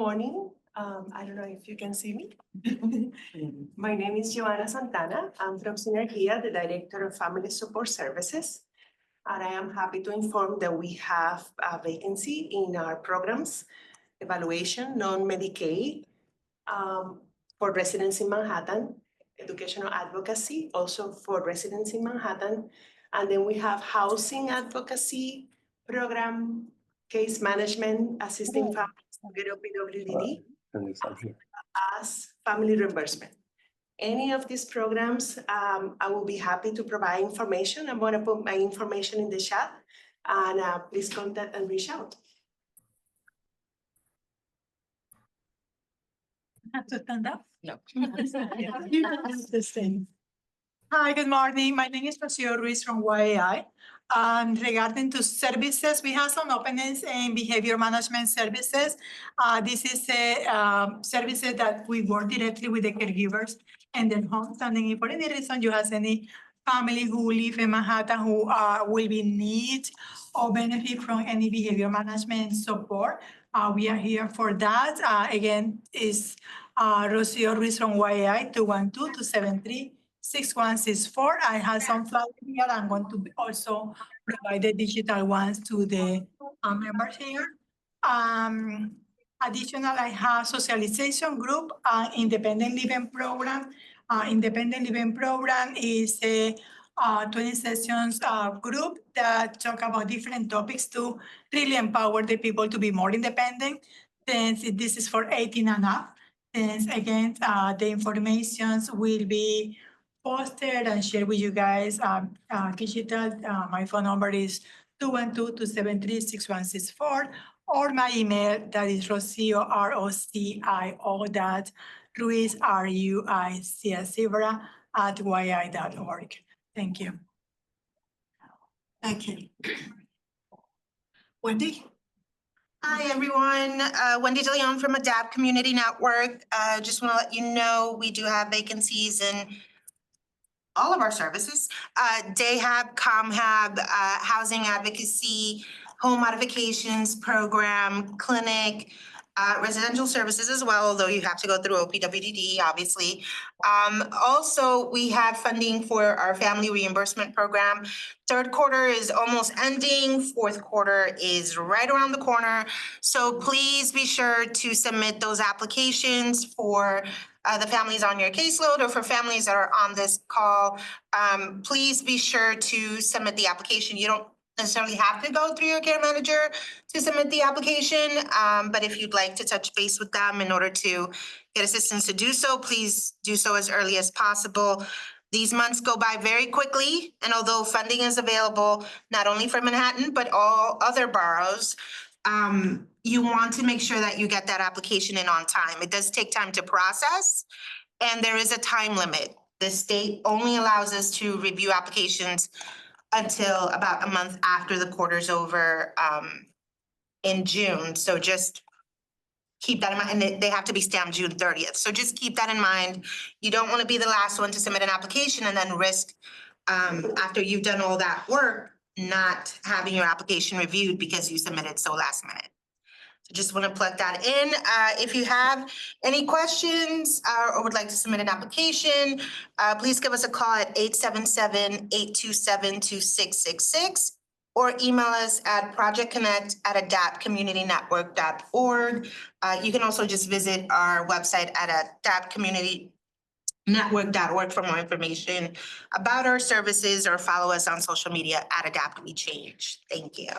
morning. I don't know if you can see me. My name is Joanna Santana. I'm from Synergia, the Director of Family Support Services. And I am happy to inform that we have a vacancy in our programs, evaluation, non-Medicaid, for residents in Manhattan, educational advocacy, also for residents in Manhattan. And then we have housing advocacy program, case management, assisting families to get PWDD as family reimbursement. Any of these programs, I will be happy to provide information. I'm going to put my information in the chat, and please contact and reach out. Have to stand up? No. The same. Hi, good morning. My name is Rocio Ruiz from YAI. Regarding to services, we have some openings in behavior management services. This is a services that we work directly with the caregivers and their homes. And then if for any reason you have any family who live in Manhattan who will be in need or benefit from any behavior management support, we are here for that. Again, is Rocio Ruiz from YAI 212-273-6164. I have some flyers here. I'm going to also provide the digital ones to the members here. Additional, I have socialization group, independent living program. Independent living program is a 20 sessions group that talk about different topics to really empower the people to be more independent. Then this is for 18 and up. Then again, the informations will be posted and shared with you guys digital. My phone number is 212-273-6164, or my email that is Rocio, Ruiz, Ruiz, @yi.org. Thank you. Thank you. Wendy? Hi, everyone. Wendy DeLeon from ADAPT Community Network. Just want to let you know we do have vacancies in all of our services. DayHab, ComHab, Housing Advocacy, Home Modifications Program, Clinic, residential services as well, although you have to go through OPWDD, obviously. Also, we have funding for our family reimbursement program. Third quarter is almost ending. Fourth quarter is right around the corner. So please be sure to submit those applications for the families on your caseload or for families that are on this call. Please be sure to submit the application. You don't necessarily have to go through your care manager to submit the application, but if you'd like to touch base with them in order to get assistance to do so, please do so as early as possible. These months go by very quickly, and although funding is available not only for Manhattan, but all other boroughs, you want to make sure that you get that application in on time. It does take time to process, and there is a time limit. The state only allows us to review applications until about a month after the quarter's over in June. So just keep that in mind. And they have to be stamped June 30th. So just keep that in mind. You don't want to be the last one to submit an application and then risk after you've done all that work, not having your application reviewed because you submitted so last minute. So just want to plug that in. If you have any questions or would like to submit an application, please give us a call at 877-827-2666 or email us at projectconnect@adaptcommunitynetwork.org. You can also just visit our website at adaptcommunitynetwork.org for more information about our services or follow us on social media at AdaptWeChange. Thank you.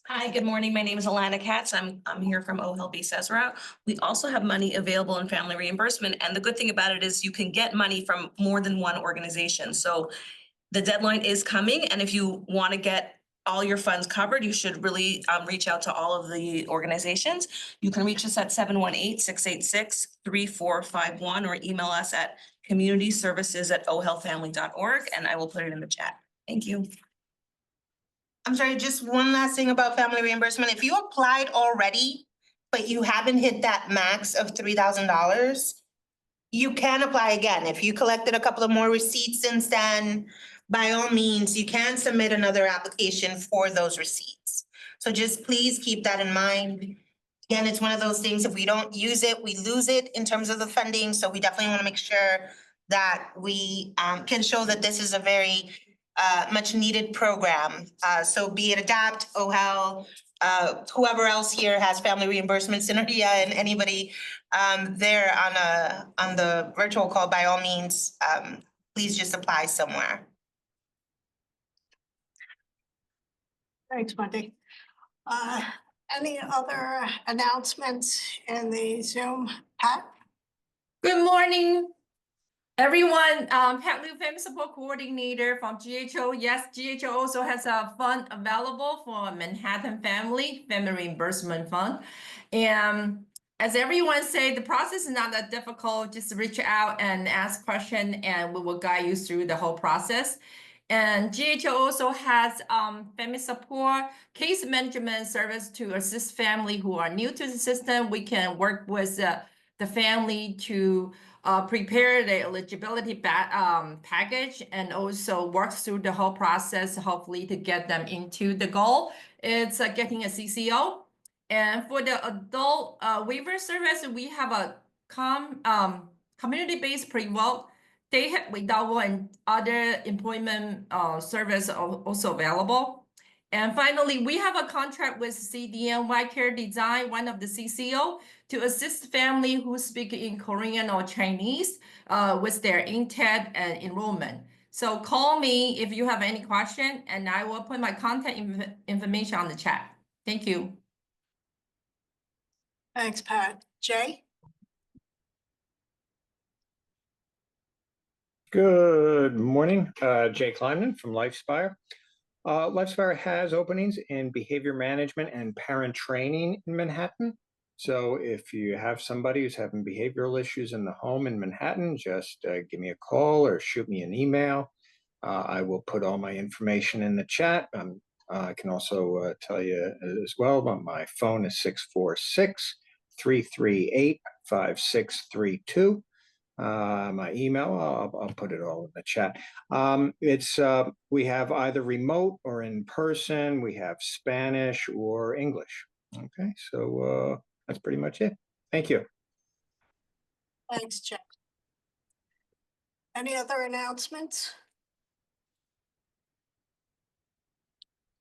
Hi, good morning. My name is Alana Katz. I'm here from OHELP Cesara. We also have money available in family reimbursement. And the good thing about it is you can get money from more than one organization. So the deadline is coming. And if you want to get all your funds covered, you should really reach out to all of the organizations. You can reach us at 718-686-3451 or email us at communityservices@ohelpfamily.org, and I will put it in the chat. Thank you. I'm sorry, just one last thing about family reimbursement. If you applied already, but you haven't hit that max of $3,000, you can apply again. If you collected a couple of more receipts since then, by all means, you can submit another application for those receipts. So just please keep that in mind. Again, it's one of those things, if we don't use it, we lose it in terms of the funding, so we definitely want to make sure that we can show that this is a very much needed program. So be it ADAPT, OHEL, whoever else here has family reimbursement, Synergia, and anybody there on the virtual call, by all means, please just apply somewhere. Thanks, Wendy. Any other announcements in the Zoom, Pat? Good morning, everyone. Pat Liu, Family Support Coordinator from GHO. Yes, GHO also has a fund available for Manhattan Family Reimbursement Fund. And as everyone said, the process is not that difficult. Just reach out and ask questions, and we will guide you through the whole process. And GHO also has family support, case management service to assist family who are new to the system. We can work with the family to prepare the eligibility package and also work through the whole process, hopefully to get them into the goal. It's getting a CCO. And for the adult waiver service, we have a community-based pre-vote. They have without and other employment service also available. And finally, we have a contract with CDNY Care Design, one of the CCO, to assist family who speak in Korean or Chinese with their in-TED and enrollment. So call me if you have any question, and I will put my contact information on the chat. Thank you. Thanks, Pat. Jay? Good morning, Jay Kleinman from LifeSpire. LifeSpire has openings in behavior management and parent training in Manhattan. So if you have somebody who's having behavioral issues in the home in Manhattan, just give me a call or shoot me an email. I will put all my information in the chat. I can also tell you as well about my phone is 646-338-5632. My email, I'll put it all in the chat. We have either remote or in person. We have Spanish or English. Okay, so that's pretty much it. Thank you. Thanks, Jay. Any other announcements?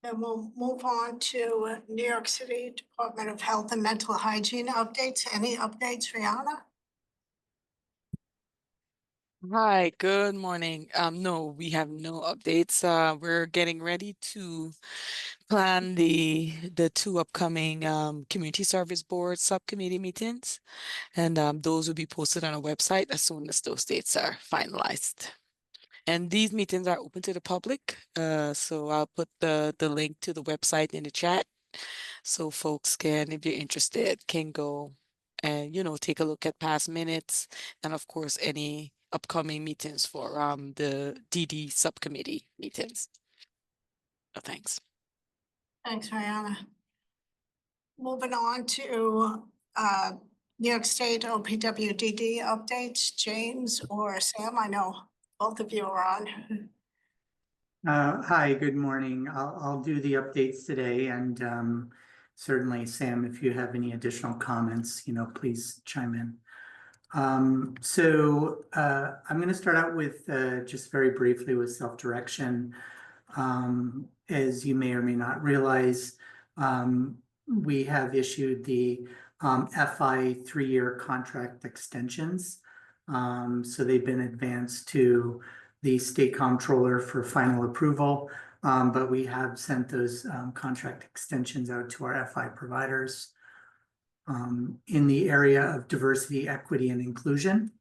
Then we'll move on to New York City Department of Health and Mental Hygiene updates. Any updates, Rihanna? Hi, good morning. No, we have no updates. We're getting ready to plan the two upcoming community service board subcommittee meetings, and those will be posted on our website as soon as those dates are finalized. And these meetings are open to the public, so I'll put the link to the website in the chat, so folks can, if you're interested, can go and take a look at past minutes, and of course any upcoming meetings for the DD subcommittee meetings. Thanks. Thanks, Rihanna. Moving on to New York State OPWDD updates. James or Sam, I know both of you are on. Hi, good morning. I'll do the updates today, and certainly, Sam, if you have any additional comments, please chime in. So I'm going to start out with just very briefly with self-direction. As you may or may not realize, we have issued the FI 3-year contract extensions. So they've been advanced to the state comptroller for final approval, but we have sent those contract extensions out to our FI providers. In the area of diversity, equity, and inclusion,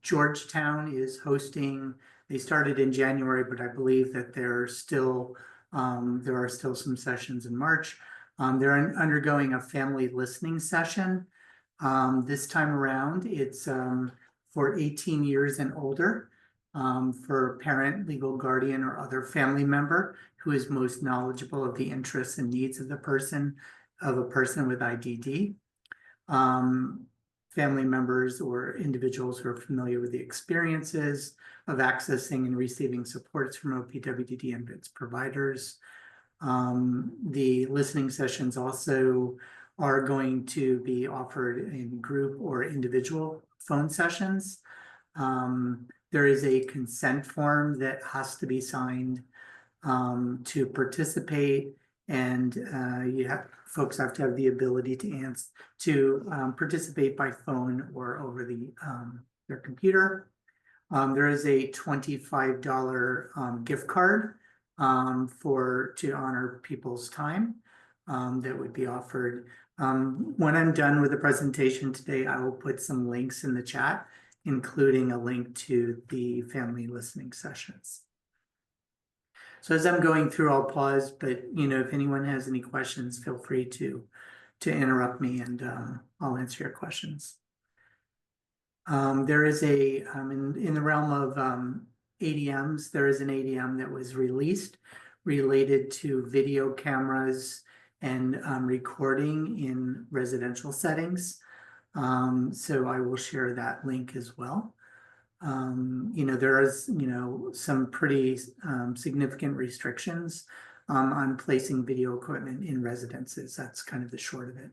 Georgetown is hosting. They started in January, but I believe that there are still some sessions in March. They're undergoing a family listening session. This time around, it's for 18 years and older, for parent, legal guardian, or other family member who is most knowledgeable of the interests and needs of a person with IDD. Family members or individuals who are familiar with the experiences of accessing and receiving supports from OPWDD and its providers. The listening sessions also are going to be offered in group or individual phone sessions. There is a consent form that has to be signed to participate, and folks have to have the ability to participate by phone or over their computer. There is a $25 gift card to honor people's time that would be offered. When I'm done with the presentation today, I will put some links in the chat, including a link to the family listening sessions. So as I'm going through, I'll pause, but if anyone has any questions, feel free to interrupt me, and I'll answer your questions. There is in the realm of ADMs, there is an ADM that was released related to video cameras and recording in residential settings. So I will share that link as well. There is, some pretty significant restrictions on placing video equipment in residences. That's kind of the short of it.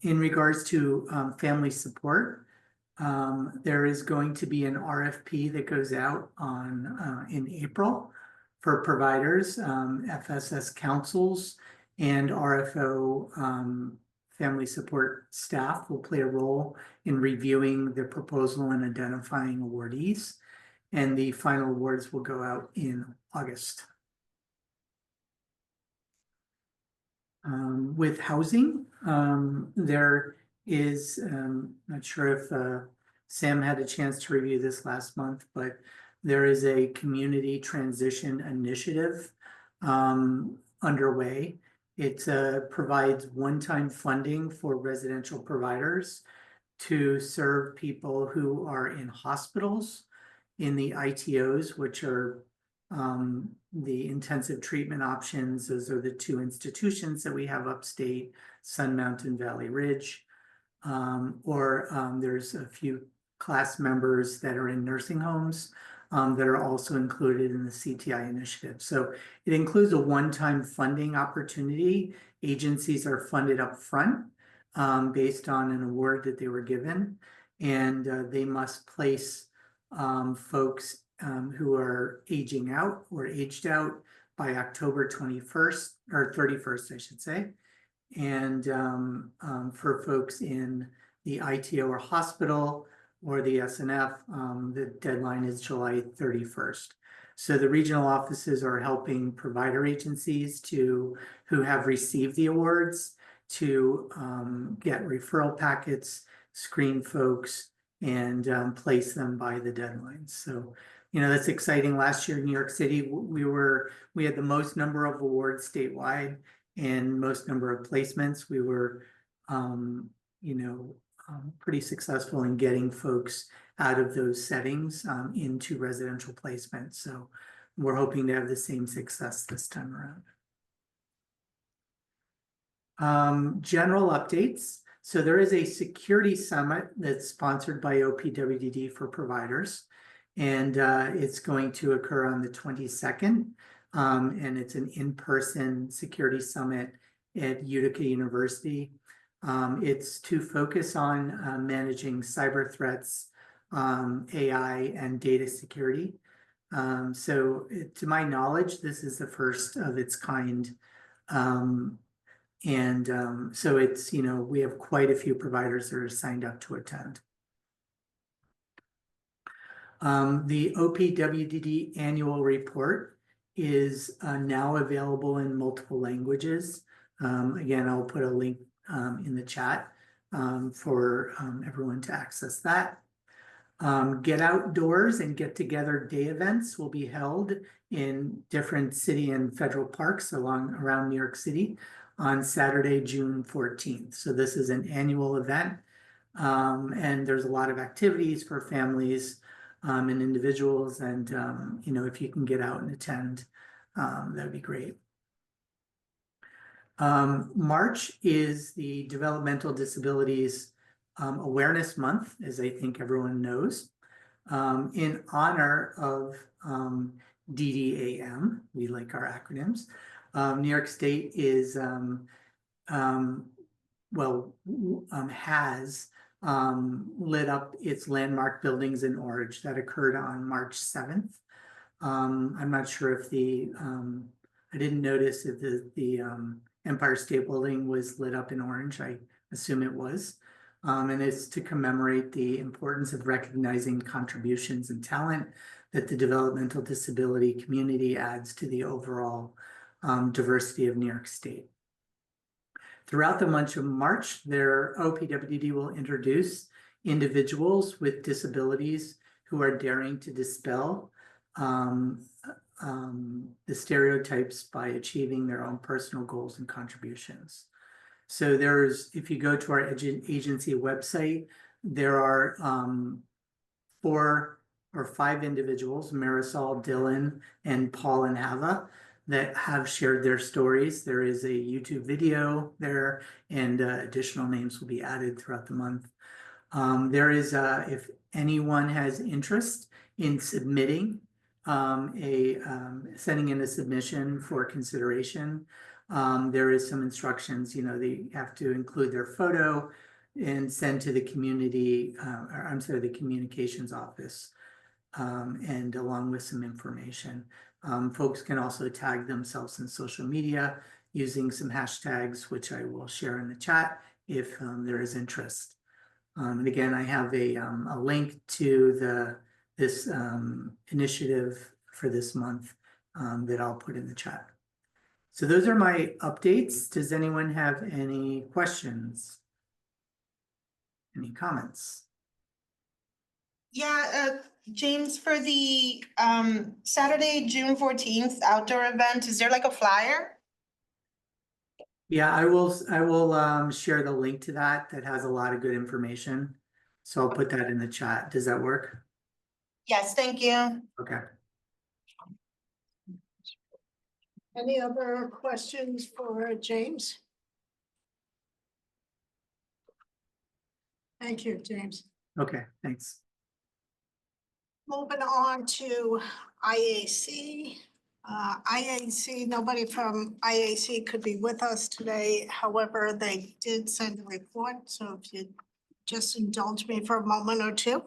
In regards to family support, there is going to be an RFP that goes out in April for providers, FSS councils, and RFO family support staff will play a role in reviewing the proposal and identifying awardees. And the final awards will go out in August. With housing, there is, not sure if Sam had a chance to review this last month, but there is a community transition initiative underway. It provides one-time funding for residential providers to serve people who are in hospitals, in the ITOs, which are the intensive treatment options. Those are the two institutions that we have upstate, Sun Mountain Valley Ridge, or there's a few class members that are in nursing homes that are also included in the CTI initiative. So it includes a one-time funding opportunity. Agencies are funded up front based on an award that they were given, and they must place folks who are aging out or aged out by October 21st or 31st, I should say. And for folks in the ITO or hospital or the SNF, the deadline is July 31st. So the regional offices are helping provider agencies who have received the awards to get referral packets, screen folks, and place them by the deadlines. So, that's exciting. Last year in New York City, we had the most number of awards statewide and most number of placements. We were, pretty successful in getting folks out of those settings into residential placement. So we're hoping to have the same success this time around. General updates. So there is a security summit that's sponsored by OPWDD for providers, and it's going to occur on the 22nd. And it's an in-person security summit at Utica University. It's to focus on managing cyber threats, AI, and data security. So to my knowledge, this is the first of its kind. So it's, we have quite a few providers that are signed up to attend. The OPWDD annual report is now available in multiple languages. Again, I'll put a link in the chat for everyone to access that. Get outdoors and get together day events will be held in different city and federal parks around New York City on Saturday, June 14th. So this is an annual event, and there's a lot of activities for families and individuals. And, if you can get out and attend, that'd be great. March is the Developmental Disabilities Awareness Month, as I think everyone knows, in honor of DDAM. We like our acronyms. New York State is has lit up its landmark buildings in orange. That occurred on March 7th. I'm not sure if I didn't notice if the Empire State Building was lit up in orange. I assume it was. And it's to commemorate the importance of recognizing contributions and talent that the developmental disability community adds to the overall diversity of New York State. Throughout the month of March, their OPWDD will introduce individuals with disabilities who are daring to dispel the stereotypes by achieving their own personal goals and contributions. So if you go to our agency website, there are 4 or 5 individuals, Marisol, Dylan, and Paul and Hava, that have shared their stories. There is a YouTube video there, and additional names will be added throughout the month. There is, if anyone has interest in submitting sending in a submission for consideration, there is some instructions. They have to include their photo and send to the community, the communications office, and along with some information. Folks can also tag themselves in social media using some hashtags, which I will share in the chat if there is interest. And again, I have a link to this initiative for this month that I'll put in the chat. So those are my updates. Does anyone have any questions? Any comments? Yeah, James, for the Saturday, June 14th outdoor event, is there like a flyer? Yeah, I will share the link to that has a lot of good information. So I'll put that in the chat. Does that work? Yes, thank you. Okay. Any other questions for James? Thank you, James. Okay, thanks. Moving on to IAC. IAC, nobody from IAC could be with us today. However, they did send a report, so if you just indulge me for a moment or two.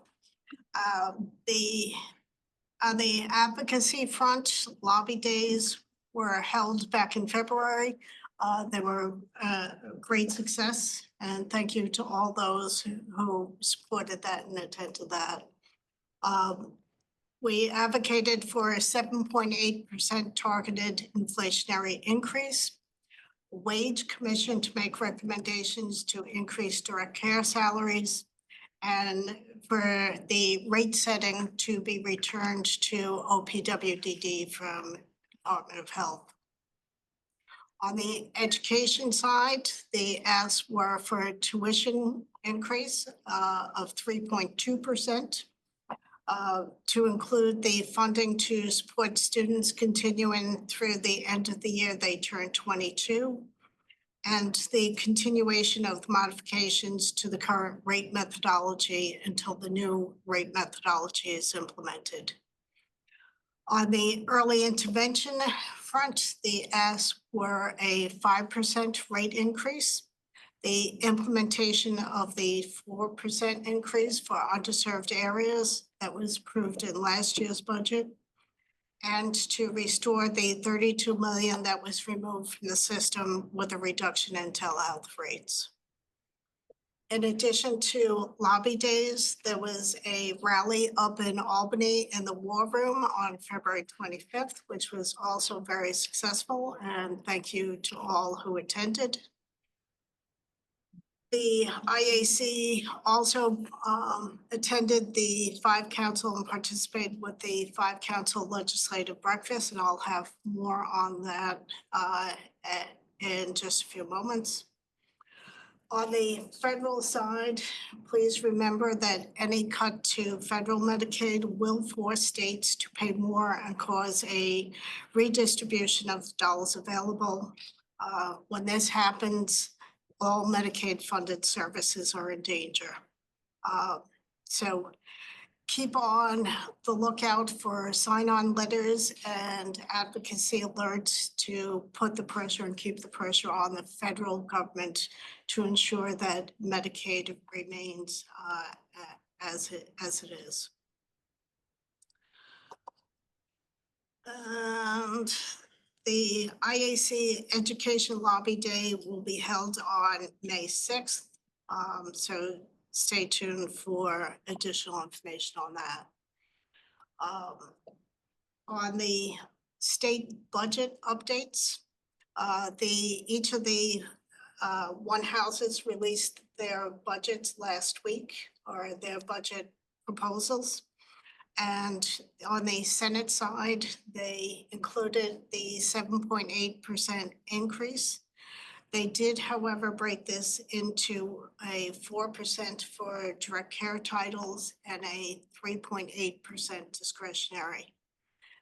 On the advocacy front, lobby days were held back in February. They were a great success, and thank you to all those who supported that and attended that. We advocated for a 7.8% targeted inflationary increase, wage commission to make recommendations to increase direct care salaries, and for the rate setting to be returned to OPWDD from Department of Health. On the education side, the asks were for a tuition increase of 3.2%. To include the funding to support students continuing through the end of the year they turn 22, and the continuation of modifications to the current rate methodology until the new rate methodology is implemented. On the early intervention front, the asks were a 5% rate increase, the implementation of the 4% increase for underserved areas that was approved in last year's budget, and to restore the 32 million that was removed from the system with a reduction in telehealth rates. In addition to lobby days, there was a rally up in Albany in the War Room on February 25th, which was also very successful, and thank you to all who attended. The IAC also attended the 5 Council and participated with the 5 Council legislative breakfast, and I'll have more on that in just a few moments. On the federal side, please remember that any cut to federal Medicaid will force states to pay more and cause a redistribution of the dollars available. When this happens, all Medicaid funded services are in danger. So keep on the lookout for sign-on letters and advocacy alerts to put the pressure and keep the pressure on the federal government to ensure that Medicaid remains as it is. And the IAC Education Lobby Day will be held on May 6th. So stay tuned for additional information on that. On the state budget updates, each of the one houses released their budgets last week, or their budget proposals. And on the Senate side, they included the 7.8% increase. They did, however, break this into a 4% for direct care titles and a 3.8% discretionary.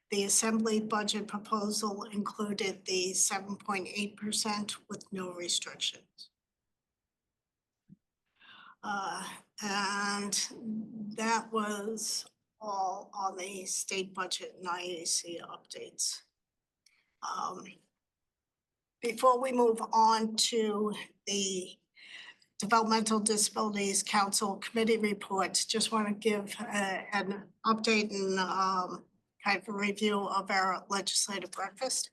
The Assembly budget proposal included the 7.8% with no restrictions. And that was all on the state budget and IAC updates. Before we move on to the Developmental Disabilities Council Committee reports, just want to give an update and kind of a review of our legislative breakfast.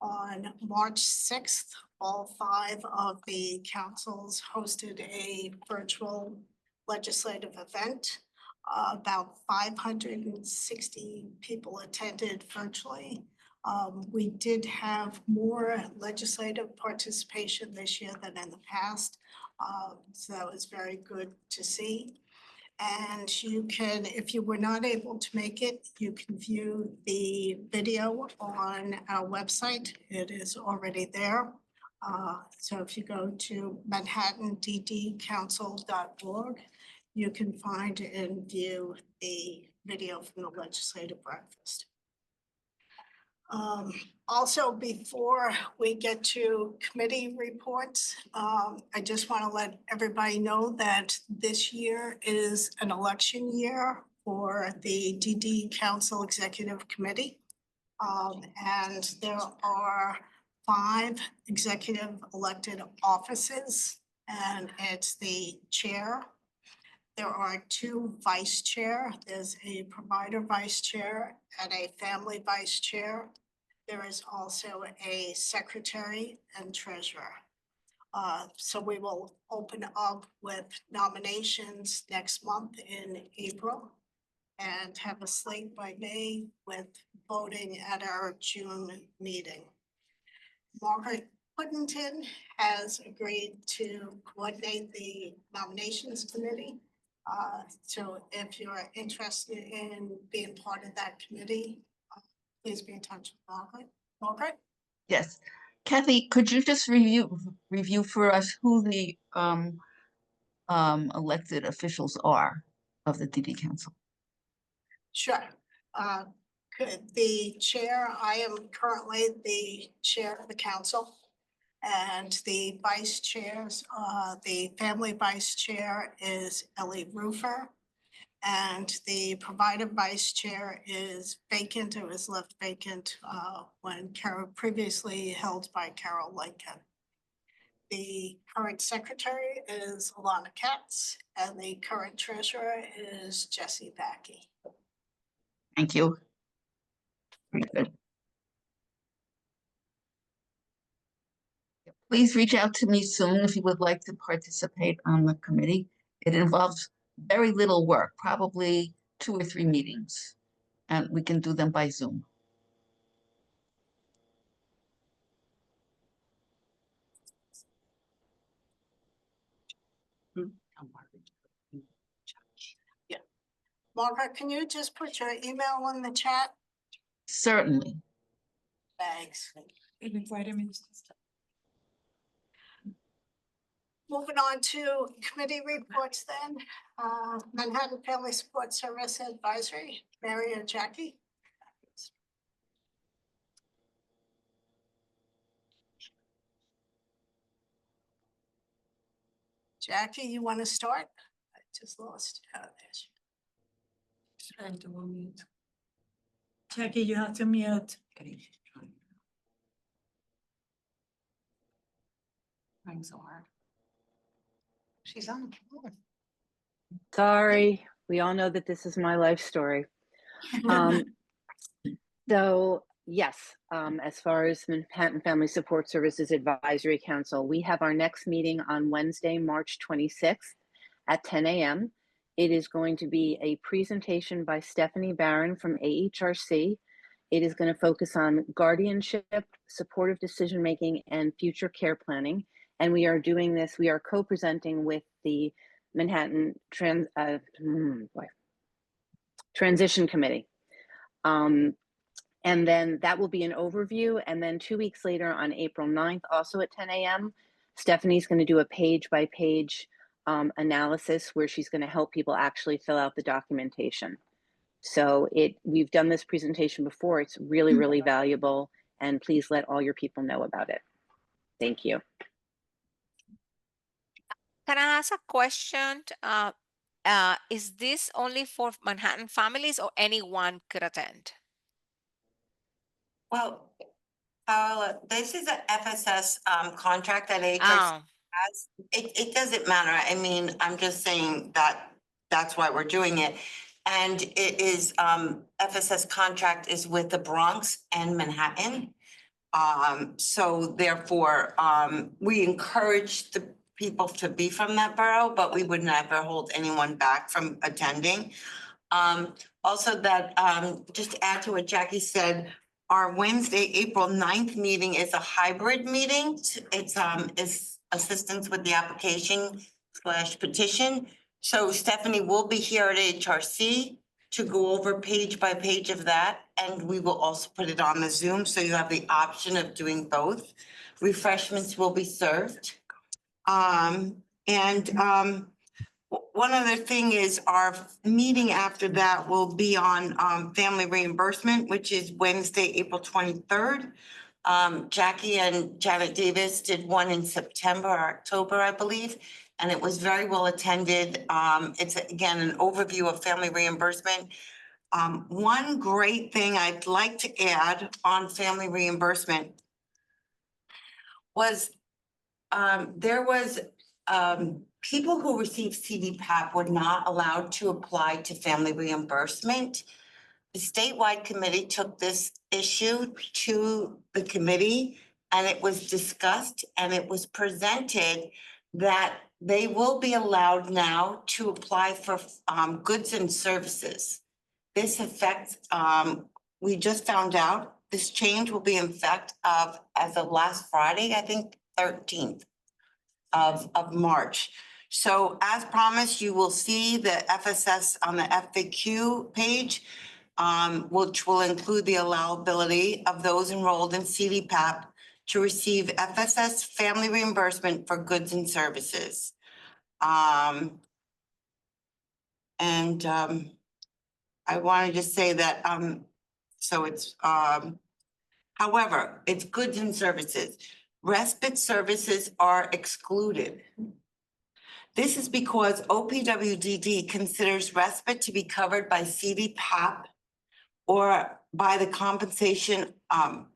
On March 6th, all 5 of the councils hosted a virtual legislative event. About 560 people attended virtually. We did have more legislative participation this year than in the past. So that was very good to see. And you can, if you were not able to make it, you can view the video on our website. It is already there. So if you go to manhattanddcouncil.org, you can find and view the video from the legislative breakfast. Also, before we get to committee reports, I just want to let everybody know that this year is an election year for the DD Council Executive Committee. And there are 5 executive elected offices, and it's the chair. There are 2 vice chair. There's a provider vice chair and a family vice chair. There is also a secretary and treasurer. So we will open up with nominations next month in April and have a slate by May with voting at our June meeting. Margaret Puddington has agreed to coordinate the nominations committee. So if you're interested in being part of that committee, please be in touch with Margaret. Margaret? Yes. Kathy, could you just review for us who the elected officials are of the DD Council? Sure. The chair, I am currently the chair of the council. And the vice chairs, the family vice chair is Ellie Roofer. And the provider vice chair is vacant. It was left vacant when Carol, previously held by Carol Lincoln. The current secretary is Alana Katz, and the current treasurer is Jessie Backey. Thank you. Very good. Please reach out to me soon if you would like to participate on the committee. It involves very little work, probably 2 or 3 meetings, and we can do them by Zoom. Yeah. Margaret, can you just put your email in the chat? Certainly. Thanks. Moving on to committee reports then. Manhattan Family Support Service Advisory, Mary or Jackie? Jackie, you want to start? I just lost. Oh, there she Trying to unmute. Jackie, you have to mute. Trying so hard. She's on the phone. Sorry, we all know that this is my life story. So yes, as far as Manhattan Family Support Services Advisory Council, we have our next meeting on Wednesday, March 26th at 10 a.m. It is going to be a presentation by Stephanie Barron from AHRC. It is going to focus on guardianship, supportive decision-making, and future care planning. And we are doing this, we are co-presenting with the Manhattan Transition Committee. And then that will be an overview. And then 2 weeks later on April 9th, also at 10 a.m., Stephanie's going to do a page-by-page analysis where she's going to help people actually fill out the documentation. So we've done this presentation before. It's really, really valuable. And please let all your people know about it. Thank you. Can I ask a question? Is this only for Manhattan families or anyone could attend? Well, this is a FSS contract that HRC Oh, has. It doesn't matter. I mean, I'm just saying that that's why we're doing it. And it is, FSS contract is with the Bronx and Manhattan. So therefore, we encourage the people to be from that borough, but we would never hold anyone back from attending. Also that, just to add to what Jackie said, our Wednesday, April 9th meeting is a hybrid meeting. It's assistance with the application / petition. So Stephanie will be here at HRC to go over page by page of that. And we will also put it on the Zoom, so you have the option of doing both. Refreshments will be served. One other thing is our meeting after that will be on family reimbursement, which is Wednesday, April 23rd. Jackie and Janet Davis did one in September or October, I believe, and it was very well attended. It's again, an overview of family reimbursement. One great thing I'd like to add on family reimbursement was there was people who received CDPAP were not allowed to apply to family reimbursement. The statewide committee took this issue to the committee and it was discussed and it was presented that they will be allowed now to apply for goods and services. This affects, we just found out, this change will be in effect as of last Friday, I think 13th of March. So as promised, you will see the FSS on the FAQ page, which will include the allowability of those enrolled in CDPAP to receive FSS family reimbursement for goods and services. I want to just say that, so it's, however, it's goods and services. Respite services are excluded. This is because OPWDD considers respite to be covered by CDPAP or by the compensation of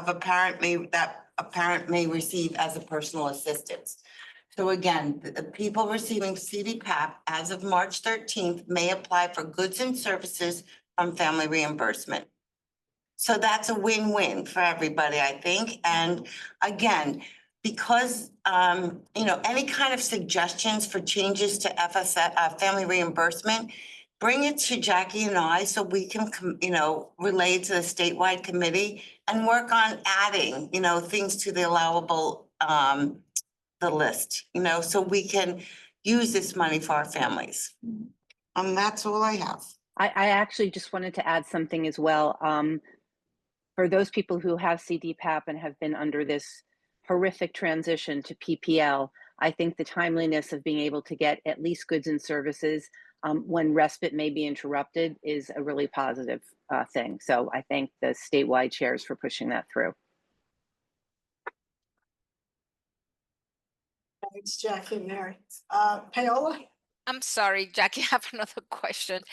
a parent that a parent may receive as a personal assistance. So again, the people receiving CDPAP as of March 13th may apply for goods and services from family reimbursement. So that's a win-win for everybody, I think. And again, because, any kind of suggestions for changes to FSS, family reimbursement, bring it to Jackie and I so we can, relay it to the statewide committee and work on adding, things to the allowable, the list, so we can use this money for our families. And that's all I have. I actually just wanted to add something as well. For those people who have CDPAP and have been under this horrific transition to PPL, I think the timeliness of being able to get at least goods and services when respite may be interrupted is a really positive thing. So I thank the statewide chairs for pushing that through. Thanks, Jackie and Mary. Paola? I'm sorry, Jackie, I have another question.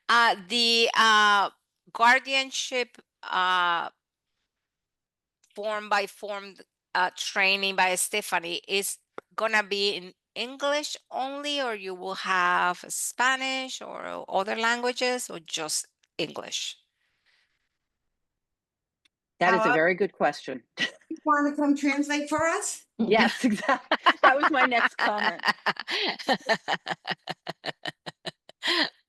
The guardianship form by form training by Stephanie is gonna be in English only, or you will have Spanish or other languages, or just English? That is a very good question. You want to come translate for us? Yes, exactly. That was my next comment.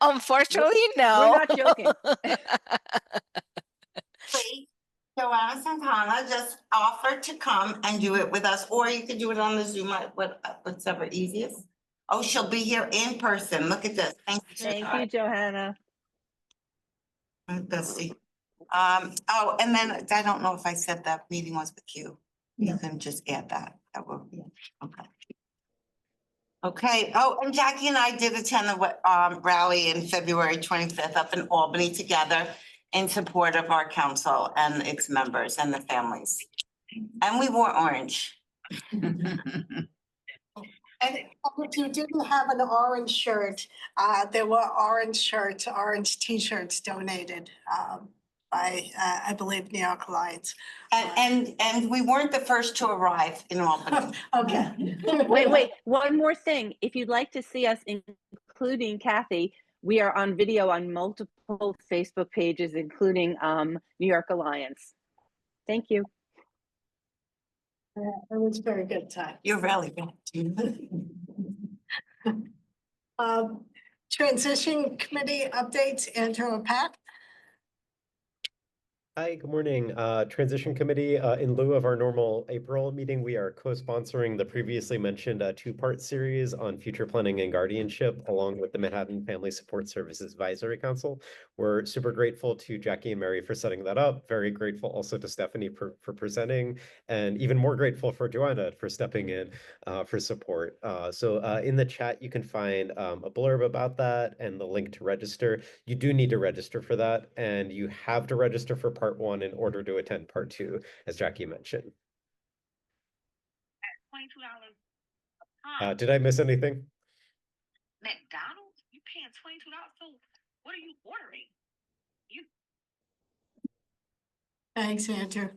Unfortunately, We're no. not joking. Please, Joanna Santana just offered to come and do it with us, or you could do it on the Zoom, whatever easiest. Oh, she'll be here in person. Look at this. Thank you. Thank you, Johanna. Let's see. Oh, and then I don't know if I said that meeting was with you. You can just add that. That will be, okay. Okay, oh, and Jackie and I did attend the rally in February 25th up in Albany together in support of our council and its members and the families. And we wore orange. And if you didn't have an orange shirt, there were orange T-shirts donated by, I believe, New York Alliance. And we weren't the first to arrive in Albany. Okay. Wait, one more thing. If you'd like to see us, including Kathy, we are on video on multiple Facebook pages, including New York Alliance. Thank you. It was a very good time. You're really good. Transition committee updates, Andrew and Pat. Hi, good morning. Transition Committee, in lieu of our normal April meeting, we are co-sponsoring the previously mentioned two-part series on future planning and guardianship, along with the Manhattan Family Support Services Advisory Council. We're super grateful to Jackie and Mary for setting that up. Very grateful also to Stephanie for presenting, and even more grateful for Joanna for stepping in for support. So in the chat, you can find a blurb about that and the link to register. You do need to register for that, and you have to register for part 1 in order to attend part 2, as Jackie mentioned. Did I miss anything? McDonald's? You paying $22? So what are you ordering? Thanks, Andrew.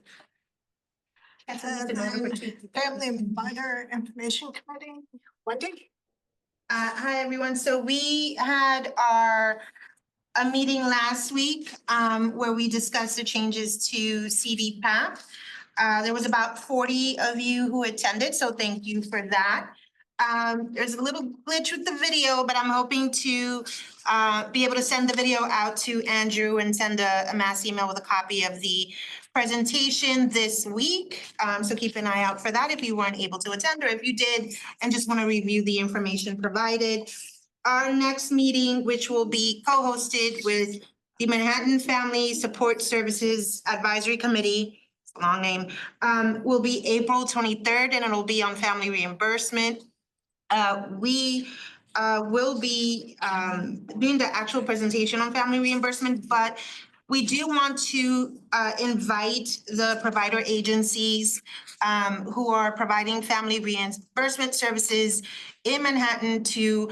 Family and Minor Information Committee, Wendy? Hi, everyone. So we had a meeting last week where we discussed the changes to CDPAP. There was about 40 of you who attended, so thank you for that. There's a little glitch with the video, but I'm hoping to be able to send the video out to Andrew and send a mass email with a copy of the presentation this week. So keep an eye out for that if you weren't able to attend, or if you did and just want to review the information provided. Our next meeting, which will be co-hosted with the Manhattan Family Support Services Advisory Committee, it's a long name, will be April 23rd, and it'll be on family reimbursement. We will be doing the actual presentation on family reimbursement, but we do want to invite the provider agencies who are providing family reimbursement services in Manhattan to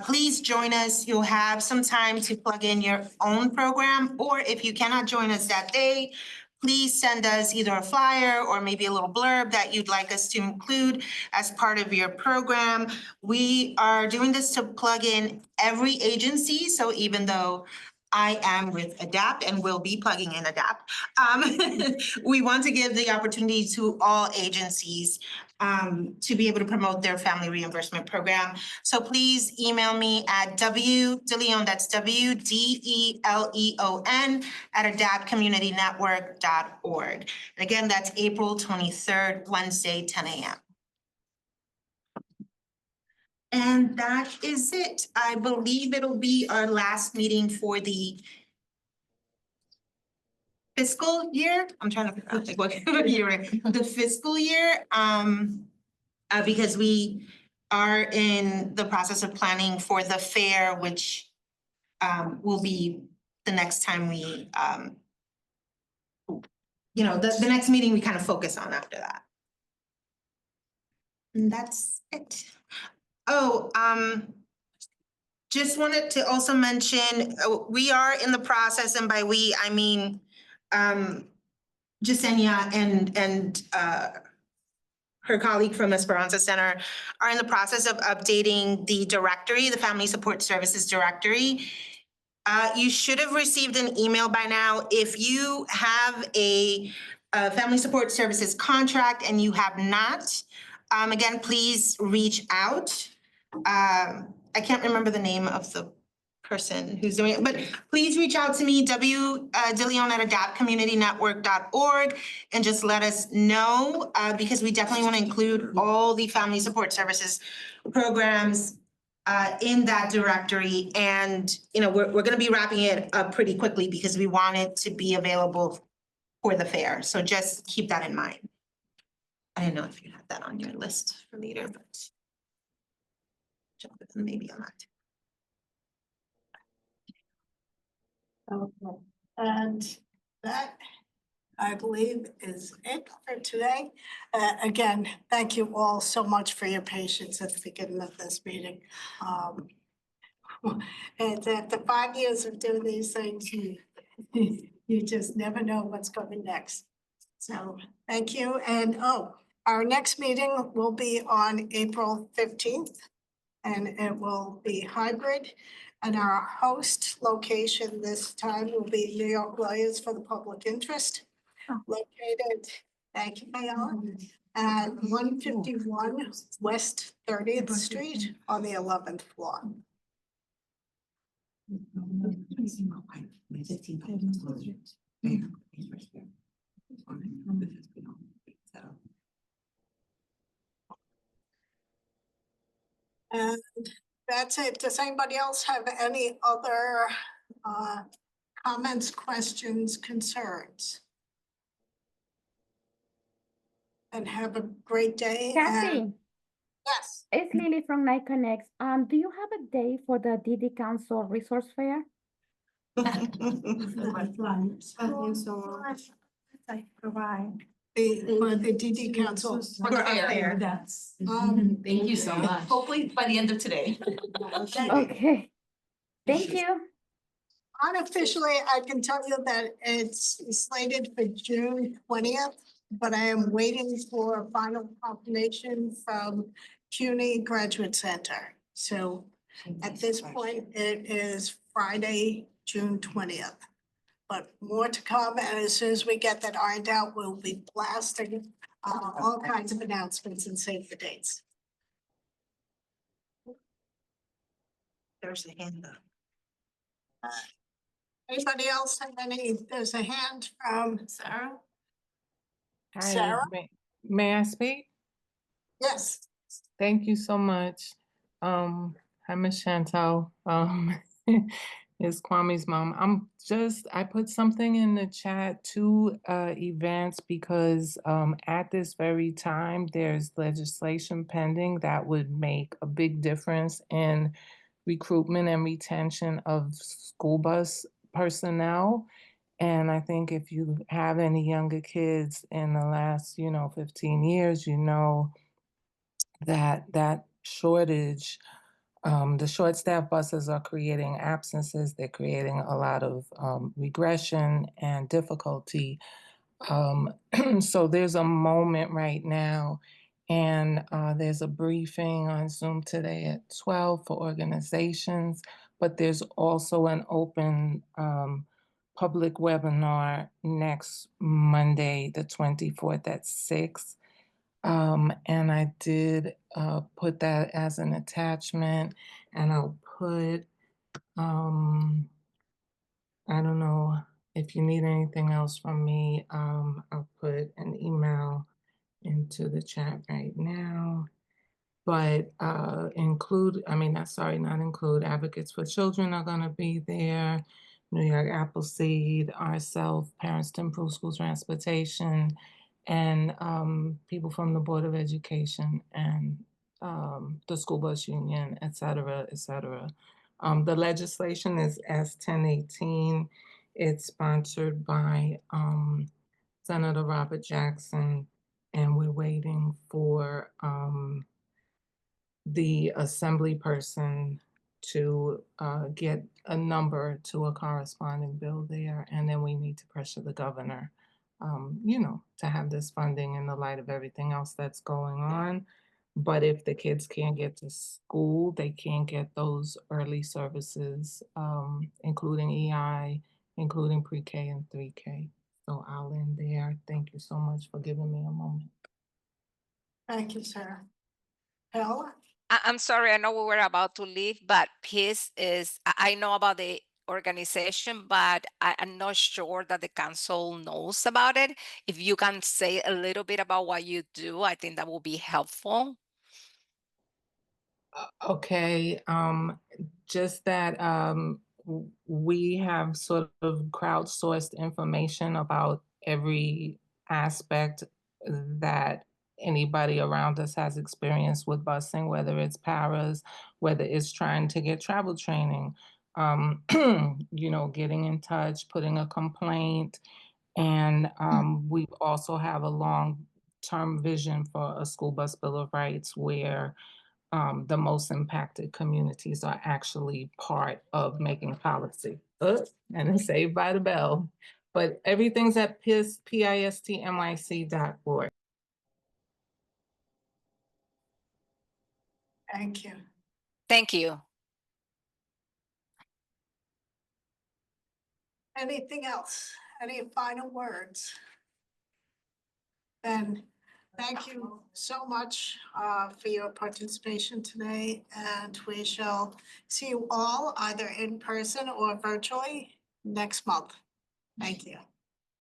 please join us. You'll have some time to plug in your own program, or if you cannot join us that day, please send us either a flyer or maybe a little blurb that you'd like us to include as part of your program. We are doing this to plug in every agency, so even though I am with ADAPT and will be plugging in ADAPT. We want to give the opportunity to all agencies to be able to promote their family reimbursement program. So please email me at wdeleon, that's WDELEON @adaptcommunitynetwork.org. And again, that's April 23rd, Wednesday, 10 a.m. And that is it. I believe it'll be our last meeting for the fiscal year. I'm trying to think what year, the fiscal year, because we are in the process of planning for the fair, which will be the next time we, the next meeting we kind of focus on after that. And that's it. Oh, Just wanted to also mention, we are in the process, and by we, I mean, Jasenia and her colleague from Esperanza Center are in the process of updating the directory, the Family Support Services Directory. You should have received an email by now. If you have a Family Support Services contract and you have not, again, please reach out. I can't remember the name of the person who's doing it, but please reach out to me, wdeleon@adaptcommunitynetwork.org, and just let us know, because we definitely want to include all the family support services programs in that directory. And, you know, we're gonna be wrapping it up pretty quickly because we want it to be available for the fair. So just keep that in mind. I didn't know if you had that on your list for later, but maybe I'm not. Okay, and that, I believe, is it for today. Again, thank you all so much for your patience at the beginning of this meeting. And after 5 years of doing these things, you just never know what's coming next. So, thank you, and our next meeting will be on April 15th, and it will be hybrid. And our host location this time will be New York Lawyers for the Public Interest, located, thank you, Mayala, at 151 West 30th Street on the 11th floor. And that's it. Does anybody else have any other comments, questions, concerns? And have a great day. Kathy, Yes. it's Lily from NICONNEX. Do you have a day for the DD Council Resource Fair? Thank you so much. I provide. For the DD Council. For the fair. Thank you so much. Hopefully by the end of today. Okay, thank you. Unofficially, I can tell you that it's slated for June 20th, but I am waiting for final confirmation from CUNY Graduate Center. So at this point, it is Friday, June 20th. But more to come, and as soon as we get that ironed out, we'll be blasting all kinds of announcements and save the dates. There's a hand up. Anybody else have any? There's a hand from Sarah? Hi, Sarah? may I speak? Yes. Thank you so much. Hi, Ms. Chantal. It's Kwame's mom. I put something in the chat, 2 events, because at this very time, there's legislation pending that would make a big difference in recruitment and retention of school bus personnel. And I think if you have any younger kids in the last, 15 years, you know that shortage, the short staff buses are creating absences. They're creating a lot of regression and difficulty. So there's a moment right now, and there's a briefing on Zoom today at 12 for organizations, but there's also an open public webinar next Monday, the 24th at 6. And I did put that as an attachment, and I'll put, I don't know if you need anything else from me, I'll put an email into the chat right now. But not include, Advocates for Children are gonna be there, New York Appleseed, ourselves, Parents to Improve School Transportation, and people from the Board of Education and the School Bus Union, et cetera, et cetera. The legislation is S1018. It's sponsored by Senator Robert Jackson, and we're waiting for the assembly person to get a number to a corresponding bill there. And then we need to pressure the governor, you know, to have this funding in the light of everything else that's going on. But if the kids can't get to school, they can't get those early services, including EI, including pre-K and 3K. So I'll end there. Thank you so much for giving me a moment. Thank you, Sarah. Paola? I'm sorry, I know we were about to leave, but PEACE is, I know about the organization, but I'm not sure that the council knows about it. If you can say a little bit about what you do, I think that will be helpful. Okay, just that we have sort of crowdsourced information about every aspect that anybody around us has experience with busing, whether it's paras, whether it's trying to get travel training, you know, getting in touch, putting a complaint. And we also have a long-term vision for a school bus bill of rights where the most impacted communities are actually part of making policy. And it's saved by the bell. But everything's at pistmic.org. Thank you. Thank you. Anything else? Any final words? Then thank you so much for your participation today, and we shall see you all either in person or virtually next month. Thank you.